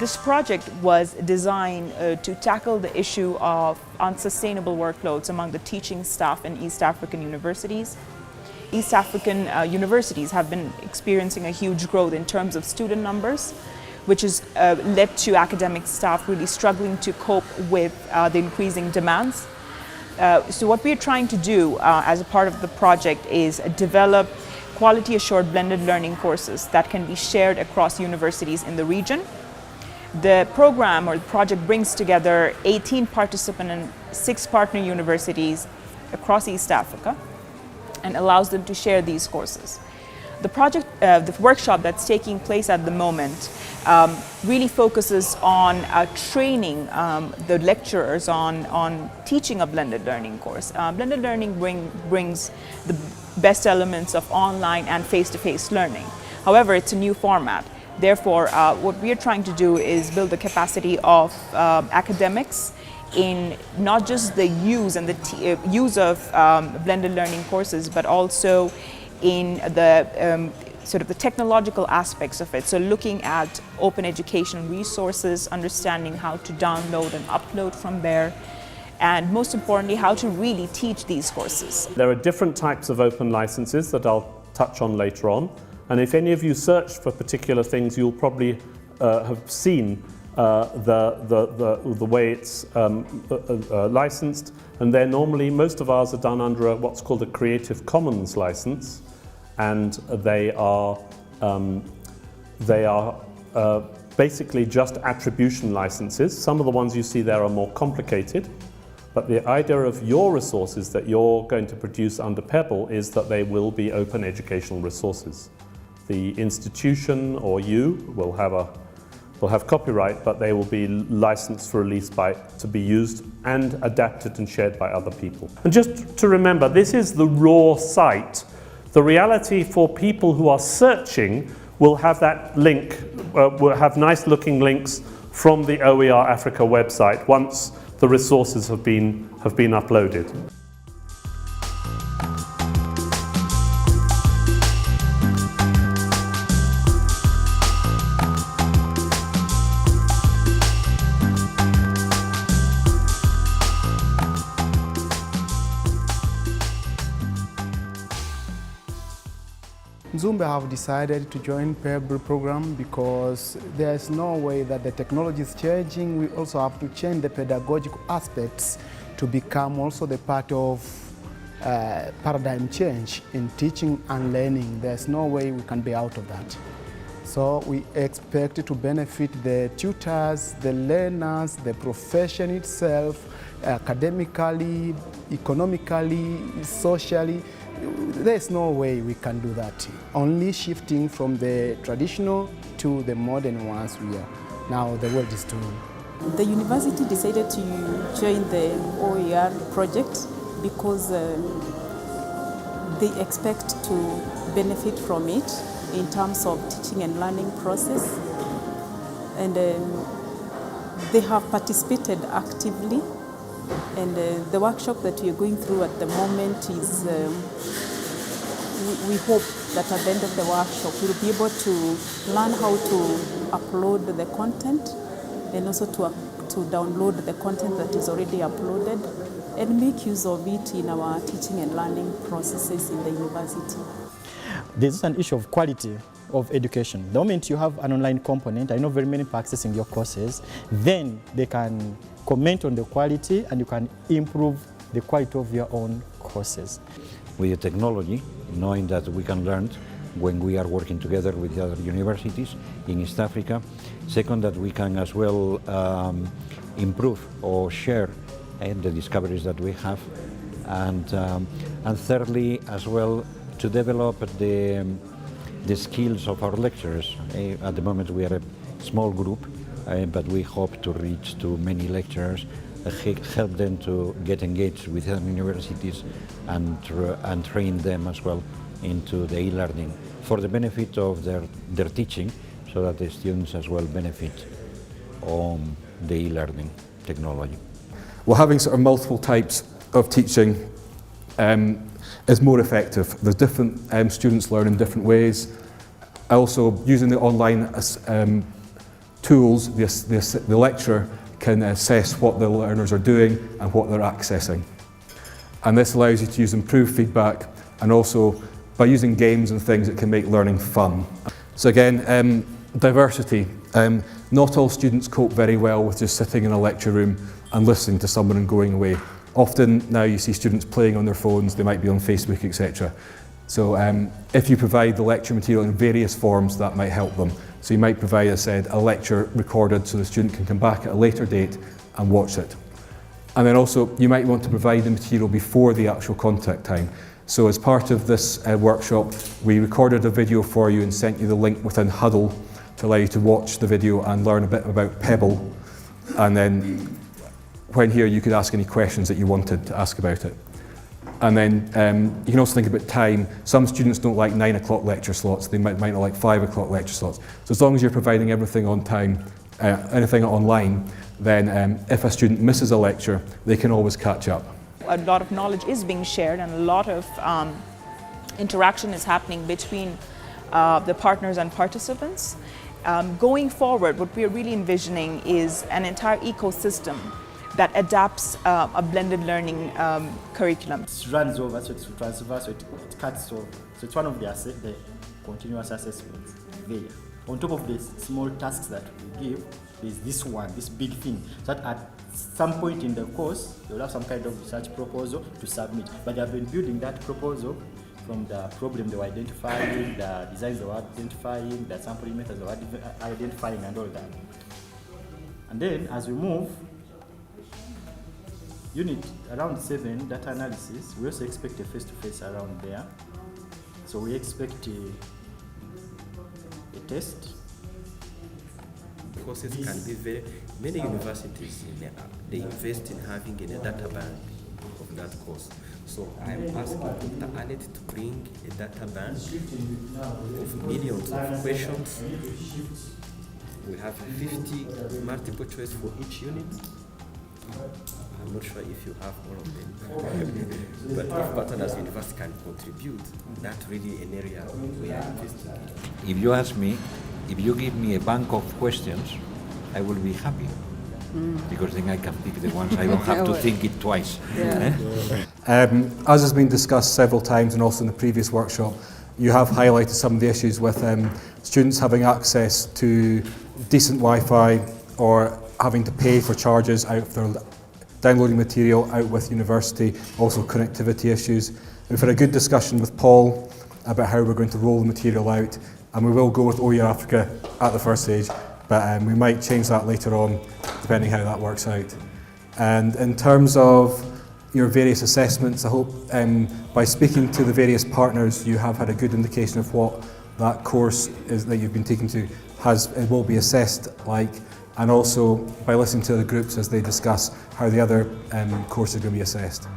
This project was designed to tackle the issue of unsustainable workloads among the teaching staff in East African universities. East African universities have been experiencing a huge growth in terms of student numbers, which has led to academic staff really struggling to cope with the increasing demands. So what we're trying to do as a part of the project is develop quality assured blended learning courses that can be shared across universities in the region. The program or the project brings together 18 participant and 6 partner universities across East Africa and allows them to share these courses. The project, the workshop that's taking place at the moment really focuses on training the lecturers on teaching a blended learning course. Blended learning brings the best elements of online and face-to-face learning. However, it's a new format. Therefore, what we are trying to do is build the capacity of academics in not just the use and the use of blended learning courses, but also in the sort of the technological aspects of it. So looking at open education resources, understanding how to download and upload from there, and most importantly, how to really teach these courses. There are different types of open licenses that I'll touch on later on. And if any of you search for particular things, you'll probably have seen the way it's licensed. And they're normally, most of ours are done under what's called a Creative Commons license. And they are basically just attribution licenses. Some of the ones you see there are more complicated. But the idea of your resources that you're going to produce under PEBL is that they will be open educational resources. The institution or you will have copyright, but they will be licensed for release to be used and adapted and shared by other people. And just to remember, this is the raw site. The reality for people who are searching will have that link, will have nice looking links from the OER Africa website once the resources have been uploaded. Mzumbe have decided to join PEBL program because there's no way that the technology is changing. We also have to change the pedagogical aspects to become also the part of paradigm change in teaching and learning. There's no way we can be out of that. So we expect to benefit the tutors, the learners, the profession itself, academically, economically, socially. There's no way we can do that. Only shifting from the traditional to the modern ones we are. Now the world is doing. The university decided to join the OER project because they expect to benefit from it in terms of teaching and learning process. And they have participated actively. And the workshop that we are going through at the moment is, we hope that at the end of the workshop we'll be able to learn how to upload the content and also to download the content that is already uploaded and make use of it in our teaching and learning processes in the university. This is an issue of quality of education. The moment you have an online component, I know very many people accessing your courses, then they can comment on the quality and you can improve the quality of your own courses. With the technology, knowing that we can learn when we are working together with the other universities in East Africa. Second, that we can as well improve or share the discoveries that we have. And thirdly, as well, to develop the skills of our lecturers. At the moment we are a small group, but we hope to reach to many lecturers, help them to get engaged with other universities and train them as well into the e-learning for the benefit of their teaching, so that the students as well benefit on the e-learning technology. Well, having sort of multiple types of teaching is more effective. There's different students learn in different ways. Also, using the online tools, the lecturer can assess what the learners are doing and what they're accessing. And this allows you to use improved feedback, and also by using games and things it can make learning fun. So again, diversity. Not all students cope very well with just sitting in a lecture room and listening to someone and going away. Often now you see students playing on their phones, they might be on Facebook, etc. So if you provide the lecture material in various forms, that might help them. So you might provide, as I said, a lecture recorded so the student can come back at a later date and watch it. And then also you might want to provide the material before the actual contact time. So as part of this workshop, we recorded a video for you and sent you the link within Huddle to allow you to watch the video and learn a bit about PEBL. And then when here you could ask any questions that you wanted to ask about it. And then you can also think about time. Some students don't like 9 o'clock lecture slots, they might not like 5 o'clock lecture slots. So as long as you're providing everything on time, anything online, then if a student misses a lecture, they can always catch up. A lot of knowledge is being shared, and a lot of interaction is happening between the partners and participants. Going forward, what we are really envisioning is an entire ecosystem that adapts a blended learning curriculum. It runs over, so it's transverse, so it cuts over. So it's one of the continuous assessments there. On top of the small tasks that we give, there's this big thing. So that at some point in the course, you'll have some kind of research proposal to submit. But they have been building that proposal from the problem they were identifying, the designs they were identifying, the sampling methods they were identifying, and all that. And then as we move, Unit around 7, data analysis, we also expect a face-to-face around there. So we expect a test. Courses can be many universities, they invest in having a data bank of that course. So I am asking Dr. Annette to bring a data bank of millions of questions. We have 50 multiple choice for each unit. I'm not sure if you have all of them. But if Partners University can contribute, that's really an area we are investing in. If you ask me, if you give me a bank of questions, I will be happy. Because then I can pick the ones I don't have to think it twice. Yeah. As has been discussed several times and also in the previous workshop, you have highlighted some of the issues with students having access to decent Wi-Fi or having to pay for charges out of their downloading material out with university, also connectivity issues. We've had a good discussion with Paul about how we're going to roll the material out, and we will go with OER Africa at the first stage, but we might change that later on depending how that works out. And in terms of your various assessments, I hope by speaking to the various partners you have had a good indication of what that course is that you've been taken to it will be assessed like, and also by listening to the groups as they discuss how the other course is going to be assessed.